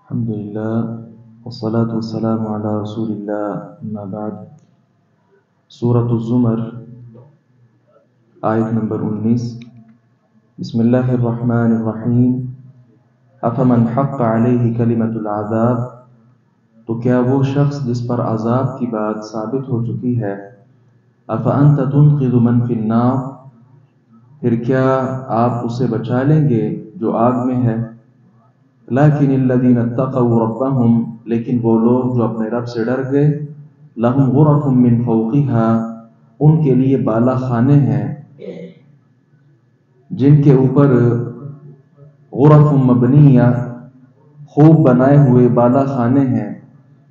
الحمد لله والصلاة والسلام على رسول الله أما بعد سورة الزمر آیت نمبر 19 بسم اللہ الرحمن الرحیم افمن حق علیہ کلمۃ العذاب تو کیا وہ شخص جس پر عذاب کی بات ثابت ہو چکی ہے افانت تنقذ من فی النار پھر کیا آپ اسے بچا لیں گے جو آگ میں ہے لیکن الذین اتقوا ربهم لیکن وہ لوگ جو اپنے رب سے ڈر گئے لہم غرف من فوقها ان کے لیے بالا خانے ہیں جن کے اوپر غرف مبنیہ خوب بنائے ہوئے بالا خانے ہیں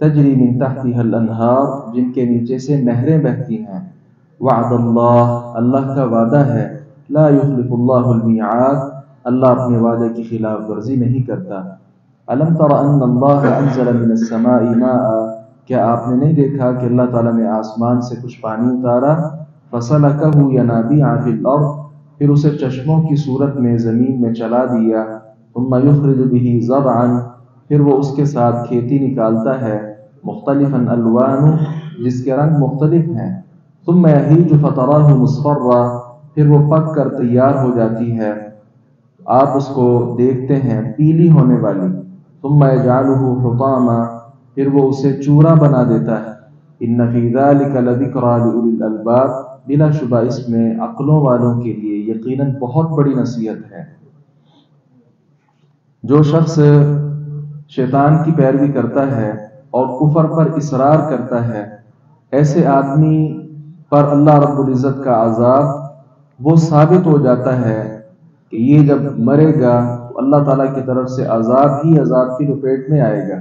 تجری من تحتها الانہار جن کے نیچے سے نہریں بہتی ہیں وعد اللہ کا وعدہ ہے لا یخلف اللہ المیعاد اللہ اپنے وعدے کی خلاف ورزی نہیں کرتا الم تر ان اللہ انزل من السماء ماء کیا آپ نے نہیں دیکھا کہ اللہ تعالیٰ نے آسمان سے کچھ پانی اتارا فسلکہ ینابیع فی الارض پھر اسے چشموں کی صورت میں زمین میں چلا دیا ثم یخرج به زرعا پھر وہ اس کے ساتھ کھیتی نکالتا ہے مختلفا الوان جس کے رنگ مختلف ہیں ثم یہیج فتراہ مصفرا پھر وہ پک کر تیار ہو جاتی ہے آپ اس کو دیکھتے ہیں پیلی ہونے والی ثم یجعلہ حطاما پھر وہ اسے چورا بنا دیتا ہے ان فی ذلک لذکری لأولی الالباب بلا شبہ اس میں عقلوں والوں کے لیے یقیناً بہت بڑی نصیحت ہے جو شخص شیطان کی پیروی کرتا ہے اور کفر پر اصرار کرتا ہے ایسے آدمی پر اللہ رب العزت کا عذاب وہ ثابت ہو جاتا ہے کہ یہ جب مرے گا تو اللہ تعالیٰ کی طرف سے عذاب ہی عذاب کی لپیٹ میں آئے گا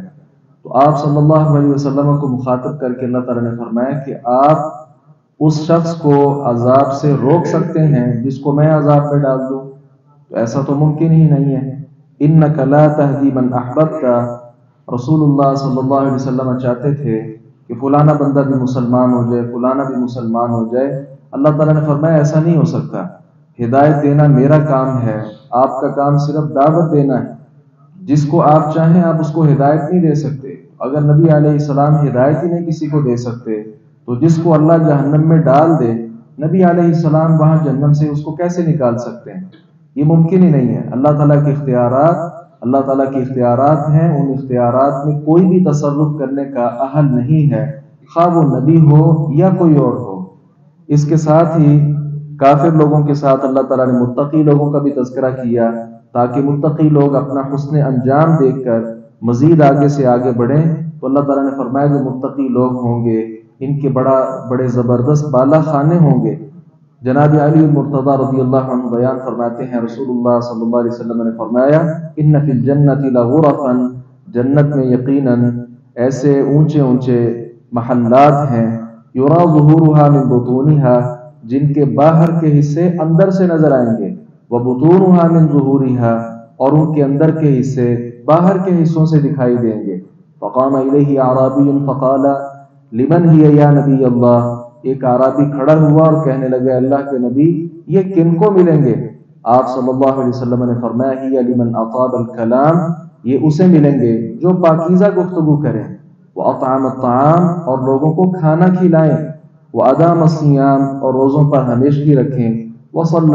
تو آپ صلی اللہ علیہ وسلم کو مخاطب کر کے اللہ تعالیٰ نے فرمایا کہ آپ اس شخص کو عذاب سے روک سکتے ہیں جس کو میں عذاب پہ ڈال دوں تو ایسا تو ممکن ہی نہیں ہے انک لا تہدی من احببت رسول اللہ صلی اللہ علیہ وسلم چاہتے تھے کہ فلانا بندہ بھی مسلمان ہو جائے فلانا بھی مسلمان ہو جائے اللہ تعالیٰ نے فرمایا ایسا نہیں ہو سکتا ہدایت دینا میرا کام ہے آپ کا کام صرف دعوت دینا ہے جس کو آپ چاہیں آپ اس کو ہدایت نہیں دے سکتے اگر نبی علیہ السلام ہدایت ہی نہیں کسی کو دے سکتے تو جس کو اللہ جہنم میں ڈال دے نبی علیہ السلام وہاں جہنم سے اس کو کیسے نکال سکتے ہیں یہ ممکن ہی نہیں ہے اللہ تعالیٰ کے اختیارات ہیں ان اختیارات میں کوئی بھی تصرف کرنے کا اہل نہیں ہے خواہ وہ نبی ہو یا کوئی اور ہو اس کے ساتھ ہی کافر لوگوں کے ساتھ اللہ تعالیٰ نے متقی لوگوں کا بھی تذکرہ کیا تاکہ متقی لوگ اپنا حسن انجام دیکھ کر مزید آگے سے آگے بڑھیں تو اللہ تعالیٰ نے فرمایا جو متقی لوگ ہوں گے ان کے بڑے زبردست بالا خانے ہوں گے جناب علی مرتضی رضی اللہ عنہ بیان فرماتے ہیں رسول اللہ صلی اللہ علیہ وسلم نے فرمایا ان فی الجنت لغرفا جنت میں یقیناً ایسے اونچے اونچے محلات ہیں یرا ظہورها من بطونها جن کے باہر کے حصے اندر سے نظر آئیں گے وبطونها من ظہورها اور ان کے اندر کے حصے باہر کے حصوں سے دکھائی دیں گے فقام الیہ اعرابی فقال لمن ہی یا نبی اللہ ایک اعرابی کھڑا ہوا اور کہنے لگا اللہ کے نبی یہ کن کو ملیں گے آپ صلی اللہ علیہ وسلم نے فرمایا ہی لمن اطاب الکلام یہ اسے ملیں گے جو پاکیزہ گفتگو کریں واطعم الطعام اور لوگوں کو کھانا کھلائیں وادام الصیام اور روزوں پر ہمیشگی رکھیں وصلی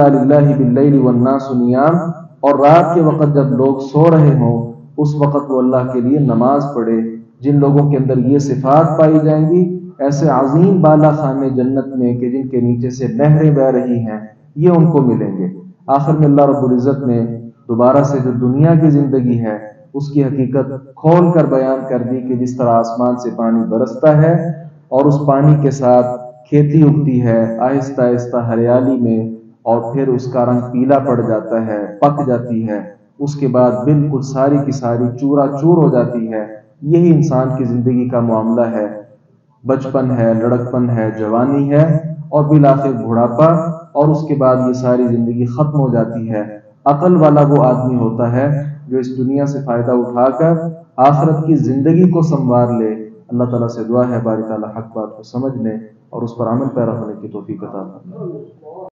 للہ باللیل والناس نیام اور رات کے وقت جب لوگ سو رہے ہوں اس وقت وہ اللہ کے لیے نماز پڑھے جن لوگوں کے اندر یہ صفات پائی جائیں گی ایسے عظیم بالا خانے جنت میں کہ جن کے نیچے سے نہریں بہ رہی ہیں یہ ان کو ملیں گے آخر میں اللہ رب العزت نے دوبارہ سے جو دنیا کی زندگی ہے اس کی حقیقت کھول کر بیان کر دی کہ جس طرح آسمان سے پانی برستا ہے اور اس پانی کے ساتھ کھیتی اگتی ہے آہستہ آہستہ ہریالی میں اور پھر اس کا رنگ پیلا پڑ جاتا ہے پک جاتی ہے اس کے بعد بالکل ساری کی ساری چورا چور ہو جاتی ہے یہی انسان کی زندگی کا معاملہ ہے بچپن ہے لڑکپن ہے جوانی ہے اور بالآخر بڑھاپا اور اس کے بعد یہ ساری زندگی ختم ہو جاتی ہے عقل والا وہ آدمی ہوتا ہے جو اس دنیا سے فائدہ اٹھا کر آخرت کی زندگی کو سنوار لے اللہ تعالیٰ سے دعا ہے باری تعالیٰ حق بات کو سمجھنے اور اس پر عمل پیرا ہونے کی توفیق عطا فرمائے